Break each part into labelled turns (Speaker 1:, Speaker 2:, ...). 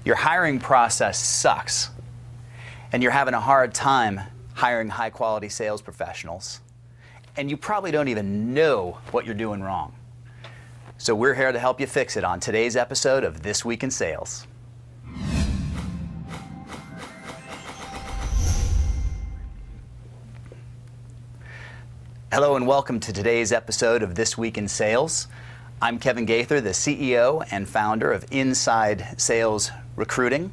Speaker 1: Your hiring process sucks, and you're having a hard time hiring high-quality sales professionals, and you probably don't even know what you're doing wrong. So we're here to help you fix it on today's episode of This Week in Sales. Hello and welcome to today's episode of This Week in Sales. I'm Kevin Gaither, the CEO and founder of Inside Sales Recruiting.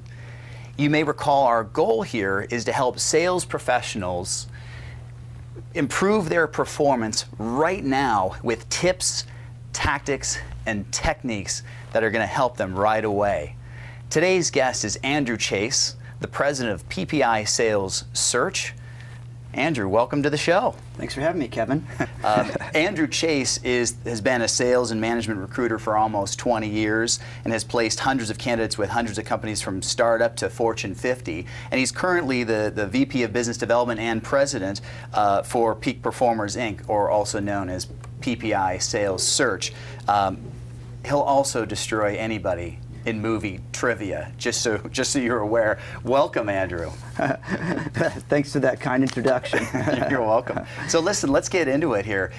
Speaker 1: You may recall our goal here is to help sales professionals improve their performance right now with tips, tactics, and techniques that are going to help them right away. Today's guest is Andrew Chase, the president of PPI Sales Search. Andrew, welcome to the show.
Speaker 2: Thanks for having me, Kevin.
Speaker 1: Andrew Chase has been a sales and management recruiter for almost 20 years and has placed hundreds of candidates with hundreds of companies from startup to Fortune 50. And he's currently the VP of Business Development and President for Peak Performers, Inc., or also known as PPI Sales Search. He'll also destroy anybody in movie trivia, just so you're aware. Welcome, Andrew.
Speaker 2: Thanks for that kind introduction.
Speaker 1: You're welcome. So listen, let's get into it here.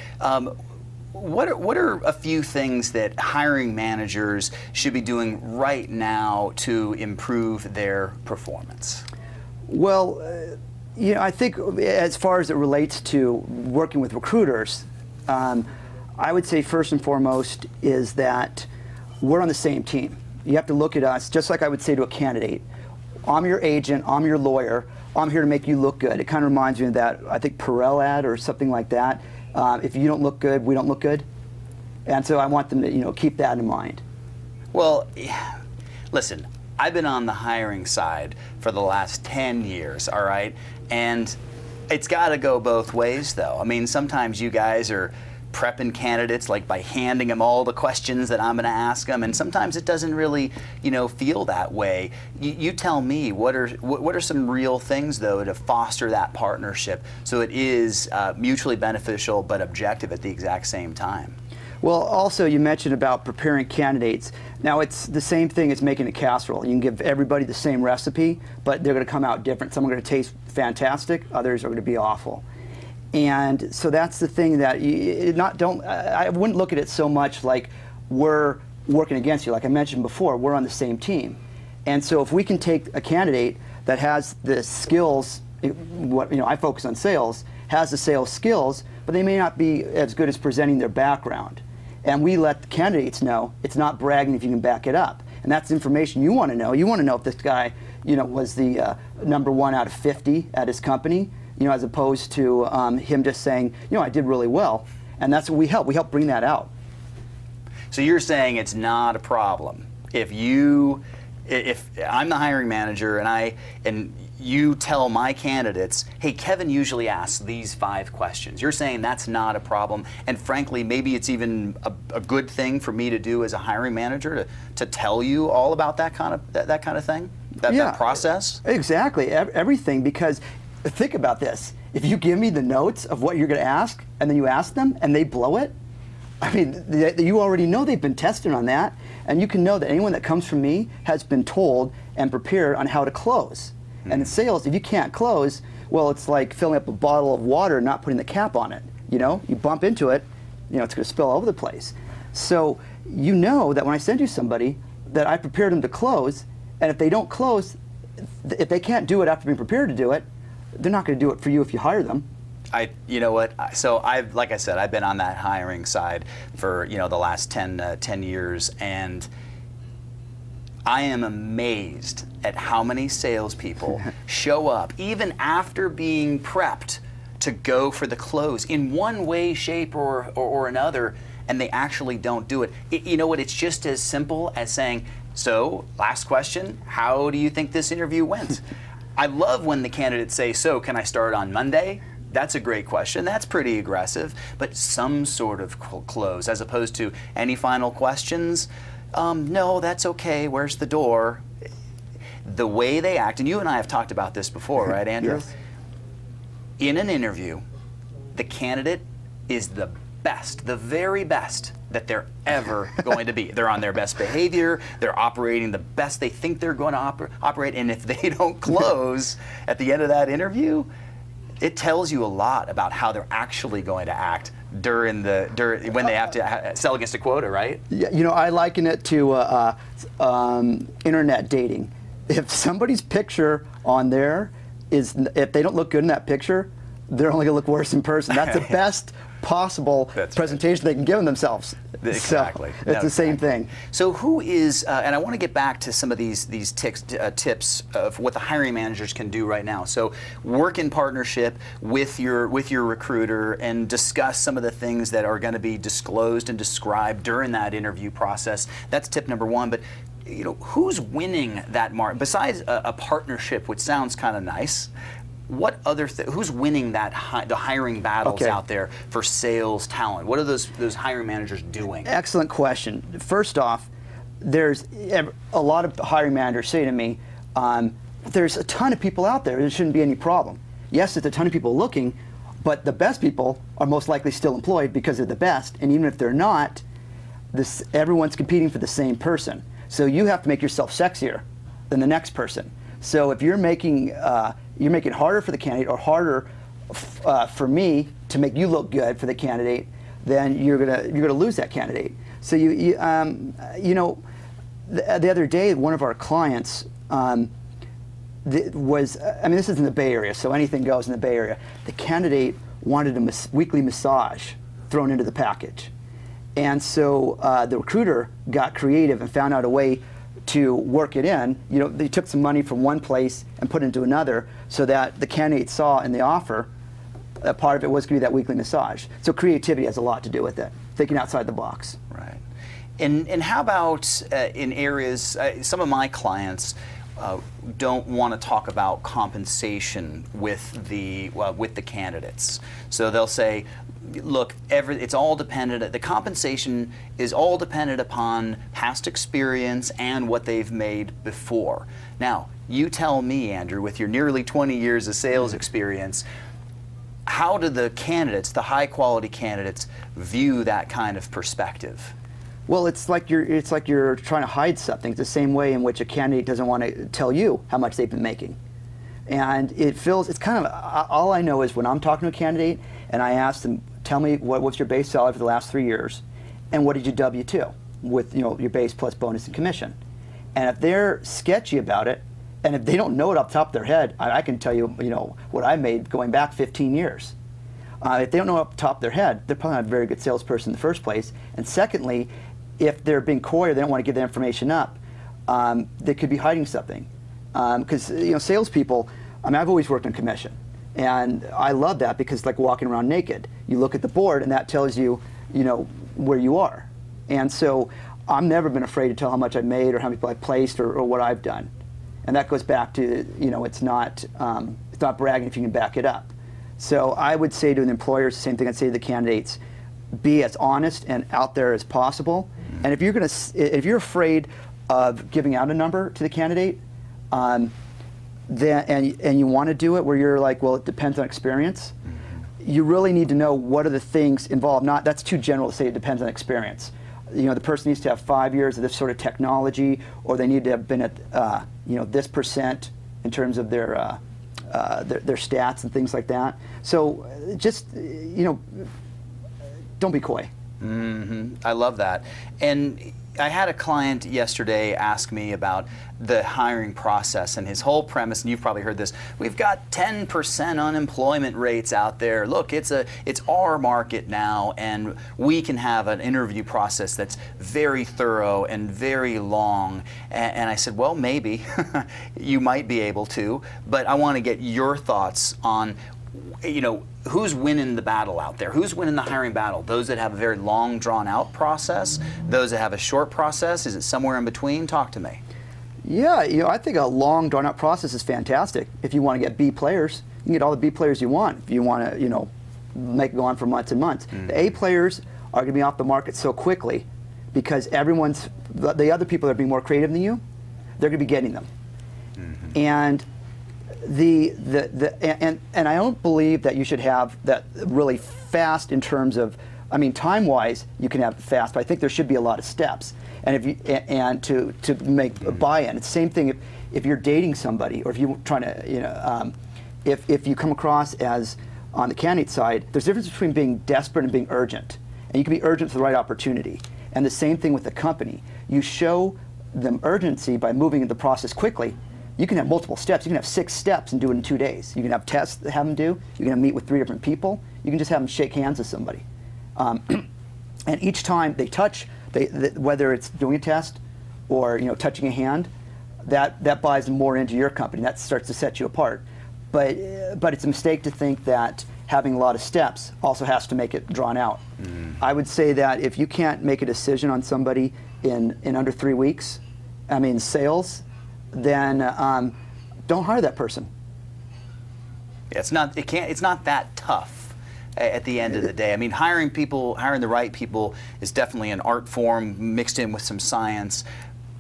Speaker 1: What are a few things that hiring managers should be doing right now to improve their performance?
Speaker 2: Well, I think as far as it relates to working with recruiters, I would say first and foremost is that we're on the same team. You have to look at us just like I would say to a candidate. I'm your agent, I'm your lawyer, I'm here to make you look good. It kind of reminds me of that, I think, Perel ad or something like that. If you don't look good, we don't look good. And so I want them to keep that in mind.
Speaker 1: Well, listen, I've been on the hiring side for the last 10 years, all right? And it's got to go both ways, though. I mean, sometimes you guys are prepping candidates like by handing them all the questions that I'm going to ask them, and sometimes it doesn't really, feel that way. You tell me, what are some real things though to foster that partnership so it is mutually beneficial but objective at the exact same time?
Speaker 2: Well, also you mentioned about preparing candidates. Now it's the same thing as making a casserole. You can give everybody the same recipe, but they're going to come out different. Some are going to taste fantastic, others are going to be awful. And so that's the thing that I wouldn't look at it so much like we're working against you. Like I mentioned before, we're on the same team. And so if we can take a candidate that has the skills, I focus on sales, has the sales skills, but they may not be as good as presenting their background. And we let the candidates know it's not bragging if you can back it up. And that's information you want to know. You want to know if this guy, was the number 1 out of 50 at his company. As opposed to him just saying, I did really well. And that's what we help. We help bring that out.
Speaker 1: So you're saying it's not a problem if I'm the hiring manager and you tell my candidates, hey, Kevin usually asks these 5 questions. You're saying that's not a problem, and frankly, maybe it's even a good thing for me to do as a hiring manager to tell you all about that kind of thing, that process.
Speaker 2: Exactly, everything, because. Think about this. If you give me the notes of what you're going to ask, and then you ask them, and they blow it, I mean, you already know they've been tested on that, and you can know that anyone that comes from me has been told and prepared on how to close. And in sales, if you can't close, well, it's like filling up a bottle of water and not putting the cap on it. You bump into it, it's going to spill all over the place. So you know that when I send you somebody, that I prepared them to close, and if they don't close, if they can't do it after being prepared to do it, they're not going to do it for you if you hire them.
Speaker 1: You know what? So like I said, I've been on that hiring side for the last 10 years, and I am amazed at how many salespeople show up even after being prepped to go for the close in one way, shape, or another, and they actually don't do it. You know what? It's just as simple as saying, "So, last question. How do you think this interview went?" I love when the candidates say, so can I start on Monday? That's a great question. That's pretty aggressive, but some sort of close as opposed to any final questions? No, that's okay. Where's the door? The way they act, and you and I have talked about this before, right, Andrew?
Speaker 2: Yes.
Speaker 1: In an interview, the candidate is the best, the very best that they're ever going to be. They're on their best behavior, they're operating the best they think they're going to operate, and if they don't close at the end of that interview, it tells you a lot about how they're actually going to act when they have to sell against a quota, right?
Speaker 2: Yeah, you know, I liken it to internet dating. If somebody's picture on there if they don't look good in that picture, they're only going to look worse in person. That's the best possible presentation they can give themselves.
Speaker 1: Exactly.
Speaker 2: So it's the same thing.
Speaker 1: So who is, and I want to get back to some of these tips of what the hiring managers can do right now. So work in partnership with your recruiter and discuss some of the things that are going to be disclosed and described during that interview process. That's tip number one. But you know, who's winning that market? Besides a partnership, which sounds kind of nice, what other who's winning that the hiring battles out there for sales talent? What are those hiring managers doing? Excellent question.
Speaker 2: First off, there's a lot of hiring managers say to me, there's a ton of people out there. There shouldn't be any problem. Yes, there's a ton of people looking, but the best people are most likely still employed because they're the best. And even if they're not, everyone's competing for the same person. So you have to make yourself sexier than the next person. So if you're making it harder for the candidate or harder for me to make you look good for the candidate, then you're gonna lose that candidate. So you know, the other day one of our clients was, I mean, this is in the Bay Area, so anything goes in the Bay Area. The candidate wanted a weekly massage thrown into the package, and so the recruiter got creative and found out a way to work it in. You know, they took some money from one place and put it into another so that the candidate saw in the offer that part of it was going to be that weekly massage. So creativity has a lot to do with it, thinking outside the box.
Speaker 1: Right. And how about in areas, some of my clients don't want to talk about compensation with the candidates. So they'll say, look, it's all dependent, the compensation is all dependent upon past experience and what they've made before. Now, you tell me, Andrew, with your nearly 20 years of sales experience, how do the candidates, the high quality candidates, view that kind of perspective?
Speaker 2: Well, it's like you're trying to hide something. It's the same way in which a candidate doesn't want to tell you how much they've been making. And it's kind of, all I know is when I'm talking to a candidate and I ask them, tell me what's your base salary for the last 3 years, and what did you W-2 with, you know, your base plus bonus and commission. And if they're sketchy about it, and if they don't know it off the top of their head, I can tell you, you know, what I made going back 15 years. If they don't know it off the top of their head, they're probably not a very good salesperson in the first place. And secondly, if they're being coy or they don't want to give the information up, they could be hiding something. Because you know, salespeople, I mean, I've always worked on commission, and I love that because it's like walking around naked. You look at the board, and that tells you, you know, where you are. And so I've never been afraid to tell how much I've made or how many people I've placed or what I've done. And that goes back to, you know, it's not bragging if you can back it up. So I would say to an employer, it's the same thing I'd say to the candidates: be as honest and out there as possible. And if you're afraid of giving out a number to the candidate, and you want to do it where you're like, well, it depends on experience, you really need to know what are the things involved. That's too general to say it depends on experience. You know, the person needs to have 5 years of this sort of technology, or they need to have been at you know, this % in terms of their stats and things like that. So just, you know, don't be coy.
Speaker 1: Mm-hmm. I love that. And I had a client yesterday ask me about the hiring process, and his whole premise, and you've probably heard this, we've got 10% unemployment rates out there. Look, it's our market now, and we can have an interview process that's very thorough and very long. And I said, well, maybe you might be able to, but I want to get your thoughts on, you know, who's winning the battle out there? Who's winning the hiring battle? Those that have a very long, drawn-out process? Those that have a short process? Is it somewhere in between? Talk to me.
Speaker 2: Yeah, you know, I think a long, drawn-out process is fantastic. If you want to get B players, you can get all the B players you want. If you want to, you know, make it go on for months and months. The A players are going to be off the market so quickly because the other people that are being more creative than you, they're going to be getting them. And and I don't believe that you should have that really fast in terms of I mean, time-wise, you can have it fast, but I think there should be a lot of steps. And if you to make a buy-in, it's the same thing if you're dating somebody, or if you're trying to, you know, if you come across as on the candidate side, there's a difference between being desperate and being urgent. And you can be urgent for the right opportunity. And the same thing with the company. You show them urgency by moving the process quickly. You can have multiple steps. You can have 6 steps and do it in 2 days. You can have tests that have them do. You can meet with 3 different people. You can just have them shake hands with somebody. And each time they touch, whether it's doing a test or, you know, touching a hand, that buys them more into your company. That starts to set you apart. But it's a mistake to think that having a lot of steps also has to make it drawn out. I would say that if you can't make a decision on somebody in under 3 weeks, I mean sales, then don't hire that person.
Speaker 1: Yeah, it's not that tough at the end of the day. I mean, hiring the right people is definitely an art form mixed in with some science.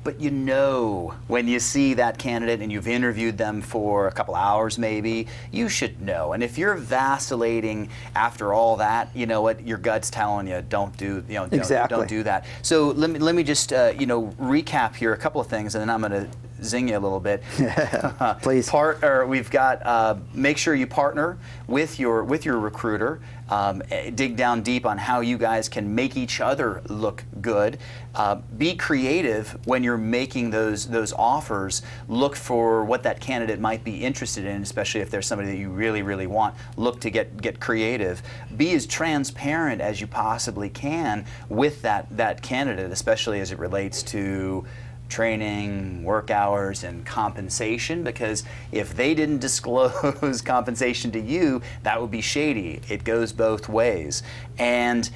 Speaker 1: But you know, when you see that candidate and you've interviewed them for a couple hours maybe, you should know. And if you're vacillating after all that, you know what, your gut's telling you don't do, you know, don't do that. So let me just you know, recap here a couple of things, and then I'm going to zing you a little bit.
Speaker 2: Please.
Speaker 1: We've got make sure you partner with your recruiter. Dig down deep on how you guys can make each other look good. Be creative when you're making those offers. Look for what that candidate might be interested in, especially if there's somebody that you really, really want. Look to get creative. Be as transparent as you possibly can with that candidate, especially as it relates to training, work hours, and compensation, because if they didn't disclose compensation to you, that would be shady. It goes both ways. And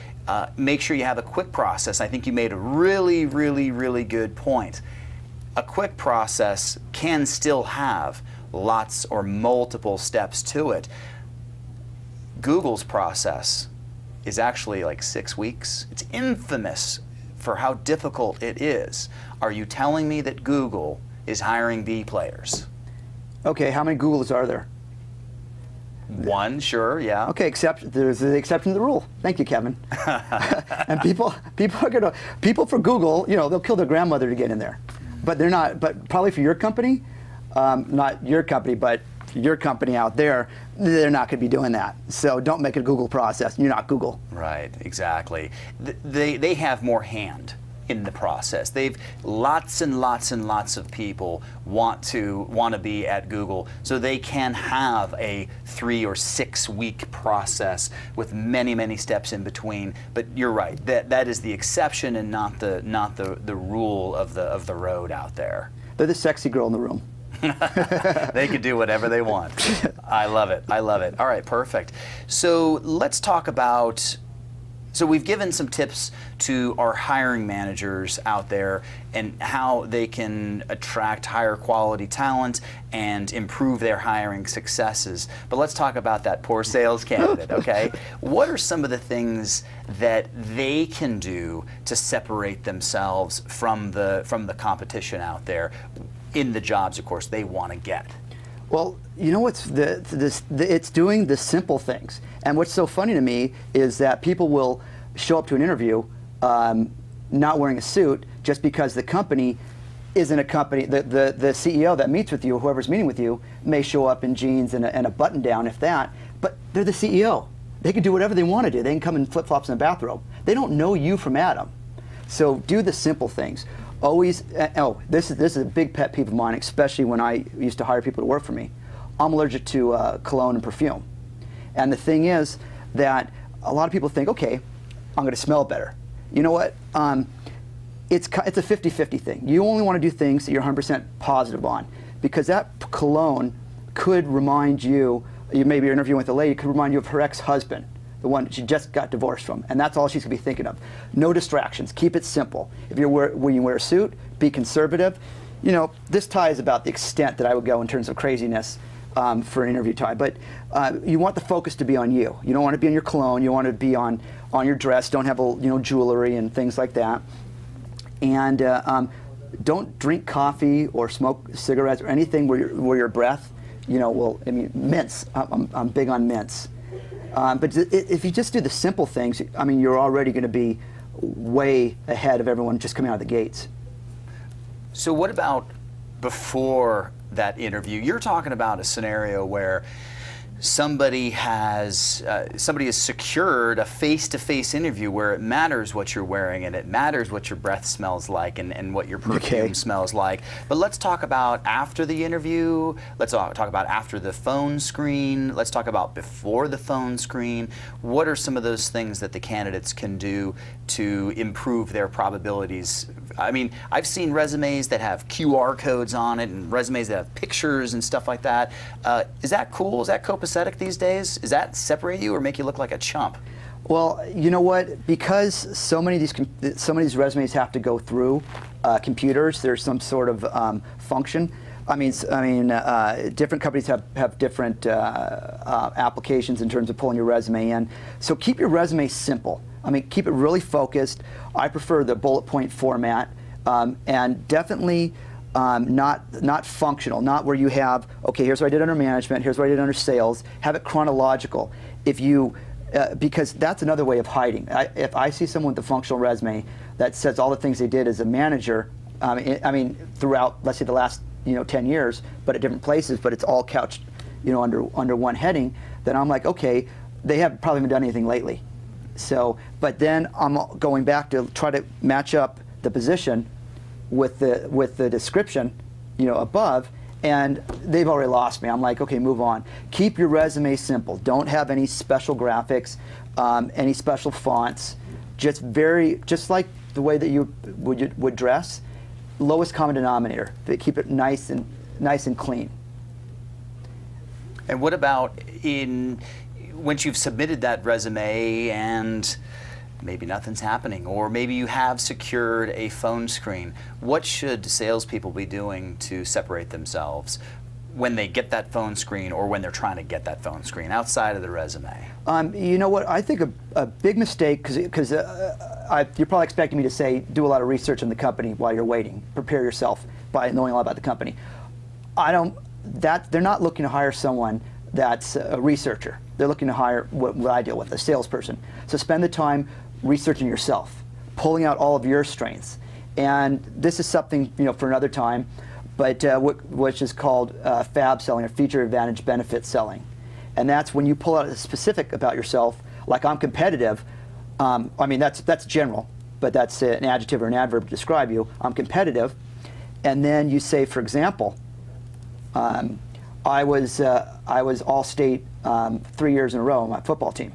Speaker 1: make sure you have a quick process. I think you made a really, really, really good point. A quick process can still have lots or multiple steps to it. Google's process is actually like 6 weeks. It's infamous for how difficult it is. Are you telling me that Google is hiring B players? Okay,
Speaker 2: how many Googles are there?
Speaker 1: One, sure, yeah.
Speaker 2: Okay, there's the exception to the rule. Thank you, Kevin. And people for Google, you know, they'll kill their grandmother to get in there. But they're not, but probably for your company, not your company, but your company out there, they're not going to be doing that. So don't make it a Google process. You're not Google.
Speaker 1: Right, exactly. They have more hand in the process. They've lots and lots and lots of people want to be at Google, so they can have a 3 or 6 week process with many, many steps in between. But you're right. That is the exception and not the rule of the road out there.
Speaker 2: They're the sexy girl in the room.
Speaker 1: They can do whatever they want. I love it. I love it. All right, perfect. So let's talk about, so we've given some tips to our hiring managers out there and how they can attract higher quality talent and improve their hiring successes. But let's talk about that poor sales candidate, okay? What are some of the things that they can do to separate themselves from the competition out there in the jobs, of course, they want to get?
Speaker 2: Well, you know what's it's doing the simple things. And what's so funny to me is that people will show up to an interview not wearing a suit just because the company isn't a company. The CEO that meets with you, whoever's meeting with you, may show up in jeans and a button down, if that, but they're the CEO. They can do whatever they want to do. They can come in flip-flops and a bathrobe. They don't know you from Adam. So do the simple things. Always, this is a big pet peeve of mine, especially when I used to hire people to work for me. I'm allergic to cologne and perfume. And the thing is that a lot of people think, okay, I'm going to smell better. You know what? It's a 50-50 thing. You only want to do things that you're 100% positive on, because that cologne could remind you, maybe you're interviewing with a lady, could remind you of her ex-husband, the one she just got divorced from, and that's all she's going to be thinking of. No distractions. Keep it simple. If when you wear a suit, be conservative. You know, this tie is about the extent that I would go in terms of craziness for an interview tie, but you want the focus to be on you. You don't want to be on your cologne. You want to be on your dress. Don't have jewelry and things like that. And don't drink coffee or smoke cigarettes or anything where your breath, mints. I'm big on mints. But if you just do the simple things, I mean, you're already going to be way ahead of everyone just coming out of the gates.
Speaker 1: So what about before that interview? You're talking about a scenario where somebody has secured a face-to-face interview where it matters what you're wearing and it matters what your breath smells like and what your perfume smells like. But let's talk about after the interview. Let's talk about after the phone screen. Let's talk about before the phone screen. What are some of those things that the candidates can do to improve their probabilities? I mean, I've seen resumes that have QR codes on it and resumes that have pictures and stuff like that. Is that cool? Is that copacetic these days? Does that separate you or make you look like a chump?
Speaker 2: Well, you know what? Because so many of these resumes have to go through computers. There's some sort of function. Different companies have different applications in terms of pulling your resume in. So keep your resume simple. I mean, keep it really focused. I prefer the bullet point format, and definitely not functional, not where you have, okay, here's what I did under management, here's what I did under sales. Have it chronological. If you, because that's another way of hiding. If I see someone with a functional resume that says all the things they did as a manager, throughout, let's say, the last 10 years, but at different places, but it's all couched under one heading, then I'm like, okay, they haven't probably haven't done anything lately. So, but then I'm going back to try to match up the position with the description, above, and they've already lost me. I'm like, okay, move on. Keep your resume simple. Don't have any special graphics, any special fonts. Just like the way that you would dress. Lowest common denominator. Keep it nice and clean.
Speaker 1: And what about once you've submitted that resume and maybe nothing's happening, or maybe you have secured a phone screen? What should salespeople be doing to separate themselves when they get that phone screen or when they're trying to get that phone screen outside of the resume?
Speaker 2: You know what? I think a big mistake, because you're probably expecting me to say do a lot of research on the company while you're waiting. Prepare yourself by knowing a lot about the company. They're not looking to hire someone that's a researcher. They're looking to hire what I deal with, a salesperson. So spend the time researching yourself, pulling out all of your strengths. And this is something for another time, but which is called FAB selling, or feature advantage benefit selling. And that's when you pull out a specific about yourself, like I'm competitive. That's general, but that's an adjective or an adverb to describe you. I'm competitive. And then you say, for example, I was all-state 3 years in a row on my football team.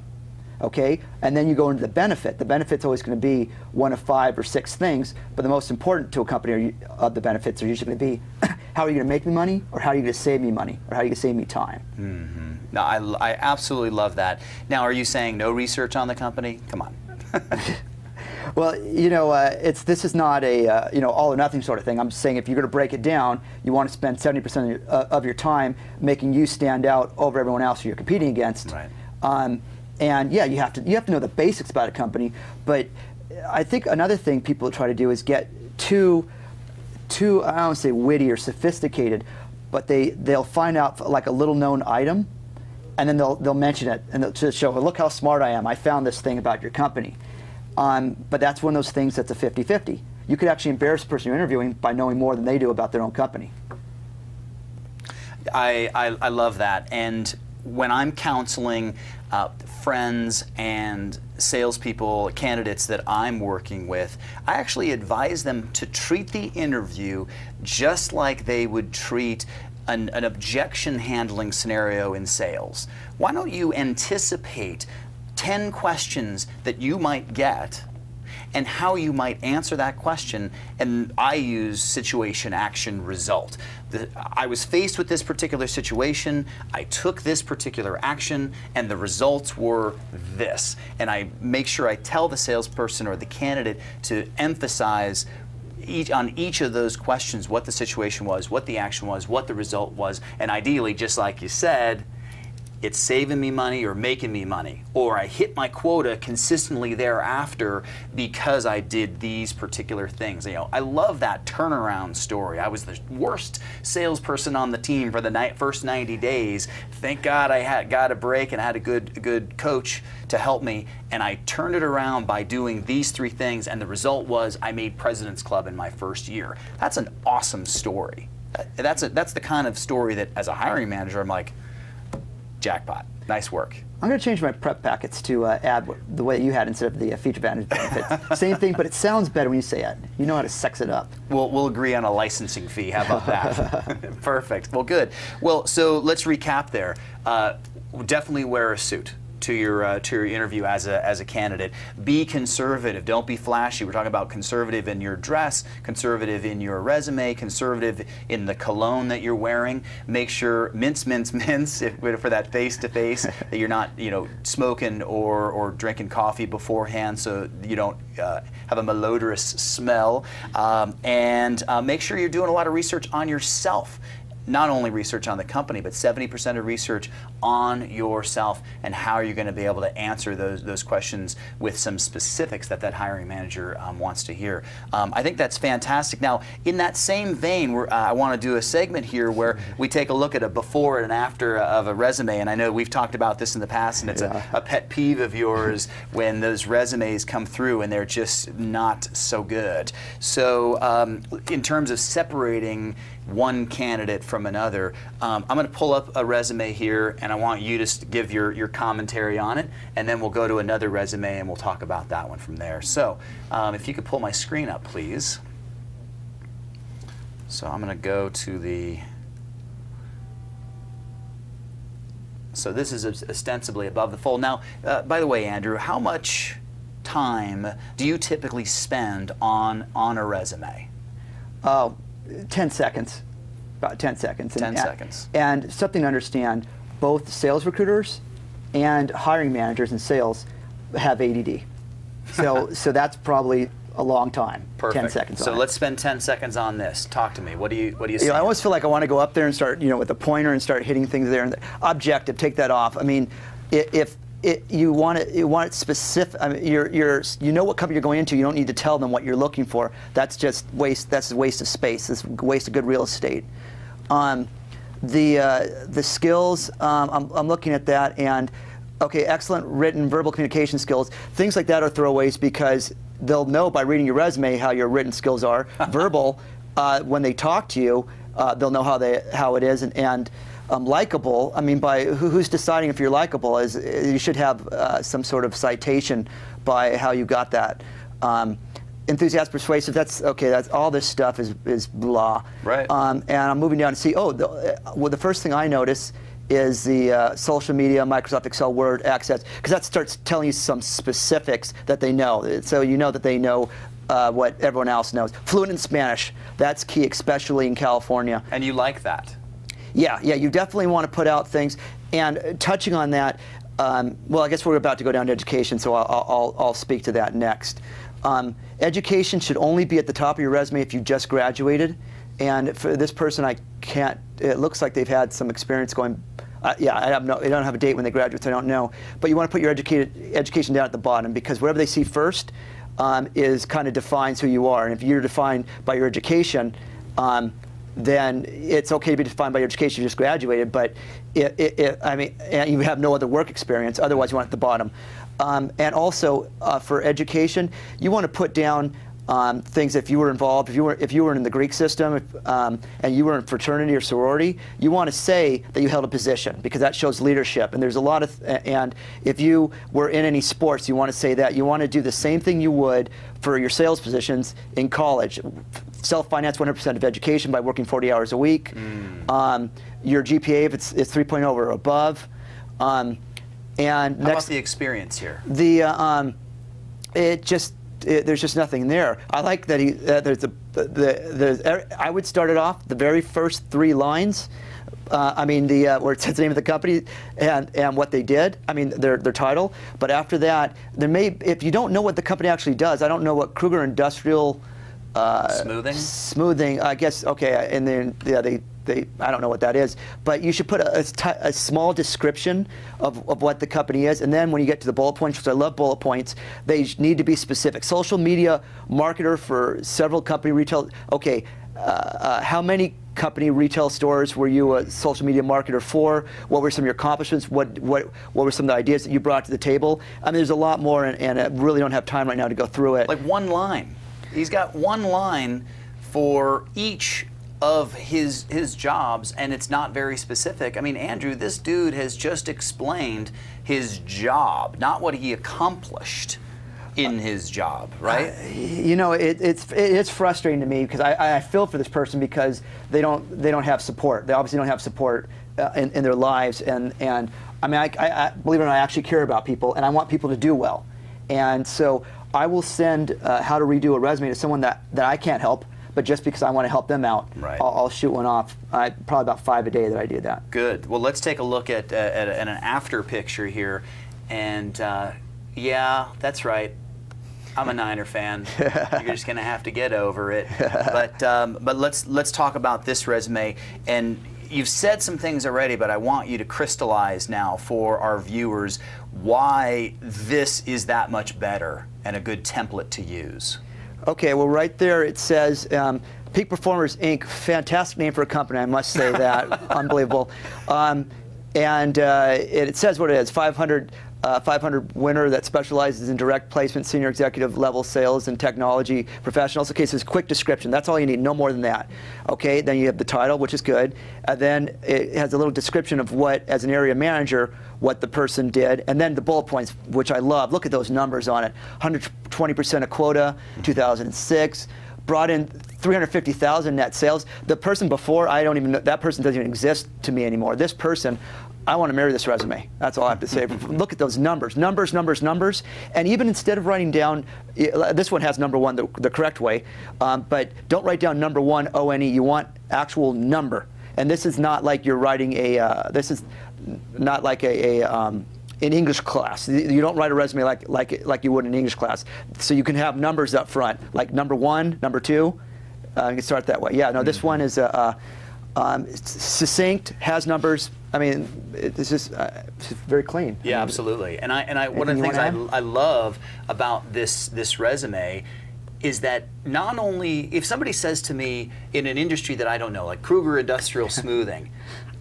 Speaker 2: Okay, and then you go into the benefit. The benefit's always going to be one of 5 or 6 things, but the most important to a company of the benefits are usually going to be how are you going to make me money, or how are you going to save me money, or how are you going to save me time.
Speaker 1: Mm-hmm. No, I absolutely love that. Now, are you saying no research on the company? Come on.
Speaker 2: Well, this is not a all or nothing sort of thing. I'm saying if you're going to break it down, you want to spend 70% of your time making you stand out over everyone else who you're competing against.
Speaker 1: Right.
Speaker 2: And yeah, you have to know the basics about a company. But I think another thing people try to do is get too I don't want to say witty or sophisticated, but they'll find out like a little known item, and then they'll mention it and they'll just show, look how smart I am. I found this thing about your company. But that's one of those things that's a 50-50. You could actually embarrass the person you're interviewing by knowing more than they do about their own company.
Speaker 1: I love that. And when I'm counseling friends and salespeople, candidates that I'm working with, I actually advise them to treat the interview just like they would treat an objection handling scenario in sales. Why don't you anticipate 10 questions that you might get and how you might answer that question? And I use situation, action, result. I was faced with this particular situation, I took this particular action, and the results were this. And I make sure I tell the salesperson or the candidate to emphasize on each of those questions what the situation was, what the action was, what the result was, and ideally, just like you said, it's saving me money or making me money, or I hit my quota consistently thereafter because I did these particular things. You know, I love that turnaround story. I was the worst salesperson on the team for the first 90 days. Thank God I got a break and I had a good coach to help me, and I turned it around by doing these 3 things, and the result was I made President's Club in my first year. That's an awesome story. That's the kind of story that, as a hiring manager, I'm like, jackpot. Nice work.
Speaker 2: I'm going to change my prep packets to add the way you had instead of the feature advantage benefits. Same thing, but it sounds better when you say it. You know how to sex it up.
Speaker 1: We'll agree on a licensing fee. How about that? Perfect. Well, good. Well, so let's recap there. Definitely wear a suit to your interview as a candidate. Be conservative. Don't be flashy. We're talking about conservative in your dress, conservative in your resume, conservative in the cologne that you're wearing. Make sure mince for that face-to-face that you're not, you know, smoking or drinking coffee beforehand, so you don't have a malodorous smell. And make sure you're doing a lot of research on yourself. Not only research on the company, but 70% of research on yourself and how you're going to be able to answer those questions with some specifics that hiring manager wants to hear. I think that's fantastic. Now, in that same vein, I want to do a segment here where we take a look at a before and after of a resume, and I know we've talked about this in the past, and it's a pet peeve of yours when those resumes come through and they're just not so good. So in terms of separating one candidate from another, I'm going to pull up a resume here, and I want you to give your commentary on it, and then we'll go to another resume and we'll talk about that one from there. So if you could pull my screen up, please. So I'm going to go to the, so this is ostensibly above the fold. Now, by the way, Andrew, how much time do you typically spend on a resume?
Speaker 2: 10 seconds, about 10 seconds.
Speaker 1: 10 seconds.
Speaker 2: And something to understand, both sales recruiters and hiring managers in sales have ADD. So that's probably a long time.
Speaker 1: Perfect.
Speaker 2: 10 seconds.
Speaker 1: So let's spend 10 seconds on this. Talk to me. What do you see?
Speaker 2: I always feel like I want to go up there and start, with a pointer and start hitting things there. And objective, take that off. I mean, if you want it specific. I mean, you know what company you're going into. You don't need to tell them what you're looking for. That's just waste. That's a waste of space. It's a waste of good real estate. The skills. I'm looking at that, and okay, excellent written, verbal communication skills. Things like that are throwaways because they'll know by reading your resume how your written skills are. Verbal, when they talk to you, they'll know how it is, and likable. I mean, by who's deciding if you're likable? Is you should have some sort of citation by how you got that. Enthusiastic, persuasive. That's okay. That's all this stuff is blah.
Speaker 1: Right.
Speaker 2: And I'm moving down to see. Oh, the first thing I notice is the social media, Microsoft Excel, Word, Access, because that starts telling you some specifics that they know. So you know that they know what everyone else knows. Fluent in Spanish. That's key, especially in California.
Speaker 1: And you like that?
Speaker 2: Yeah, you definitely want to put out things. And touching on that, well, I guess we're about to go down to education, so I'll speak to that next. Education should only be at the top of your resume if you just graduated. And for this person, it looks like they've had some experience going, I don't have a date when they graduate, so I don't know. But you want to put your education down at the bottom, because whatever they see first is kind of defines who you are. And if you're defined by your education, then it's okay to be defined by your education. You just graduated, but I mean, you have no other work experience. Otherwise, you want it at the bottom. And also, for education, you want to put down things. If you were involved, if you were in the Greek system, and you were in fraternity or sorority, you want to say that you held a position, because that shows leadership. And there's a lot of, and if you were in any sports, you want to say that. You want to do the same thing you would for your sales positions in college. Self-finance 100% of education by working 40 hours a week. Your GPA, if it's 3.0 or above. And
Speaker 1: how about the experience here?
Speaker 2: There's just nothing there. I like that I would start it off the very first 3 lines. I mean, where it says the name of the company and what they did. I mean, their title. But after that, if you don't know what the company actually does, I don't know what Kruger Industrial
Speaker 1: Smoothing.
Speaker 2: Smoothing. I guess okay. And then I don't know what that is, but you should put a small description of what the company is, and then when you get to the bullet points, which I love bullet points, they need to be specific. Social media marketer for several company retail. Okay, how many company retail stores were you a social media marketer for? What were some of your accomplishments? What were some of the ideas that you brought to the table? I mean, there's a lot more, and I really don't have time right now to go through it.
Speaker 1: Like one line. He's got one line for each of his jobs, and it's not very specific. I mean, Andrew, this dude has just explained his job, not what he accomplished in his job, right?
Speaker 2: You know, it's frustrating to me because I feel for this person because they don't have support. They obviously don't have support in their lives, and I mean, I believe it or not, I actually care about people, and I want people to do well, and so I will send how to redo a resume to someone that I can't help, but just because I want to help them out,
Speaker 1: right.
Speaker 2: I'll shoot one off. Probably about 5 a day that I do that.
Speaker 1: Good. Well, let's take a look at an after picture here, and yeah, that's right. I'm a Niner fan. You're just going to have to get over it. But let's talk about this resume. And you've said some things already, but I want you to crystallize now for our viewers why this is that much better and a good template to use. Okay, well, right there it says Peak Performers, Inc. Fantastic name for a company, I must say that. Unbelievable. And it says what it is, 500 winner that specializes in direct placement, senior executive level sales and technology professionals. Okay, so it's a quick description. That's all you need, no more than that. Okay, then you have the title, which is good. And then it has a little description of what, as an area manager, what the person did. And then the bullet points, which I love. Look at those numbers on it. 120% of quota, 2006. Brought in 350,000 net sales. The person before, I don't even know, that person doesn't even exist to me anymore. This person, I want to marry this resume. That's all I have to say. Look at those numbers, numbers, numbers, numbers. And even instead of writing down, this one has number one the correct way, but don't write down number one, O-N-E. You want actual number. And this is not like you're writing this is not like in English class. You don't write a resume like you would in English class. So you can have numbers up front, like number one, number two. You can start that way. Yeah, no, this one is succinct, has numbers. I mean, it's just very clean. Yeah, absolutely. And one of the things I love about this resume is that not only, if somebody says to me in an industry that I don't know, like Kruger Industrial Smoothing,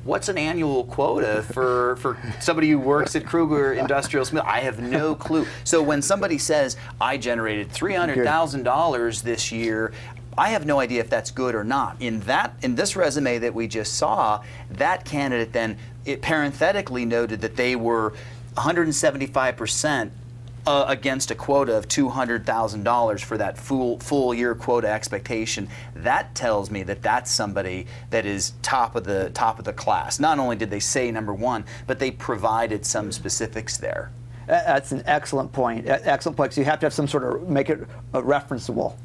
Speaker 1: what's an annual quota for somebody who works at Kruger Industrial Smoothing? I have no clue. So when somebody says, I generated $300,000 this year, I have no idea if that's good or not. In this resume that we just saw, that candidate then parenthetically noted that they were 175% against a quota of $200,000 for that full year quota expectation. That tells me that that's somebody that is top of the class. Not only did they say number one, but they provided some specifics there.
Speaker 2: That's an excellent point. Excellent point. So you have to have some sort of make it referenceable.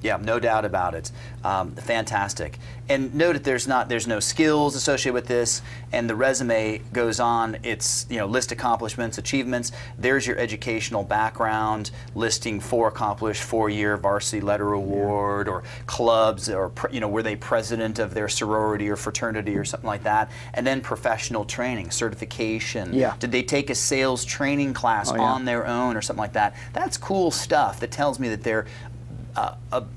Speaker 1: Yeah, no doubt about it. Fantastic. And note that there's no skills associated with this, and the resume goes on. It's list accomplishments, achievements. There's your educational background, listing 4 accomplished, 4-year varsity letter award, or clubs, or were they president of their sorority or fraternity or something like that. And then professional training, certification.
Speaker 2: Yeah.
Speaker 1: Did they take a sales training class on their own or something like that? That's cool stuff. That tells me that they're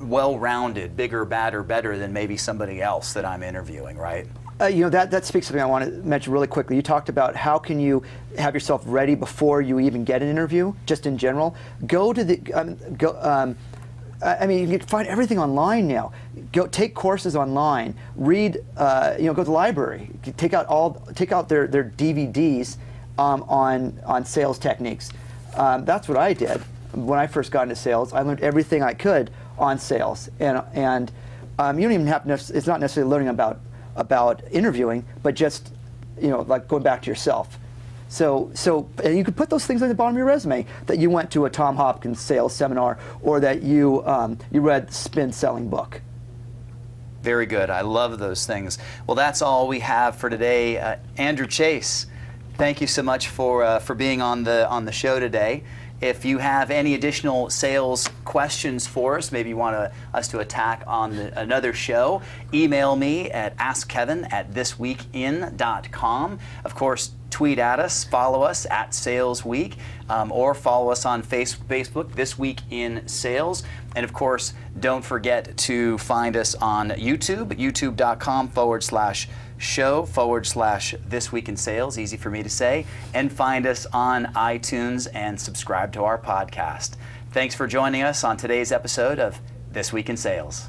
Speaker 1: well-rounded, bigger, badder, better than maybe somebody else that I'm interviewing, right?
Speaker 2: That speaks to something I want to mention really quickly. You talked about how can you have yourself ready before you even get an interview, just in general. Go to the, I mean, you can find everything online now. Go take courses online. Read, go to the library. Take out their DVDs on sales techniques. That's what I did. When I first got into sales, I learned everything I could on sales, and you don't even have to. It's not necessarily learning about interviewing, but just like going back to yourself. So and you could put those things on the bottom of your resume that you went to a Tom Hopkins sales seminar, or that you read Spin Selling book.
Speaker 1: Very good. I love those things. Well, that's all we have for today. Andrew Chase, thank you so much for being on the show today. If you have any additional sales questions for us, maybe you want us to attack on another show, email me at askkevin@thisweekin.com. Of course, tweet at us, follow us at Sales Week, or follow us on Facebook, This Week in Sales. And of course, don't forget to find us on YouTube, youtube.com/show/This Week in Sales, easy for me to say, and find us on iTunes and subscribe to our podcast. Thanks for joining us on today's episode of This Week in Sales.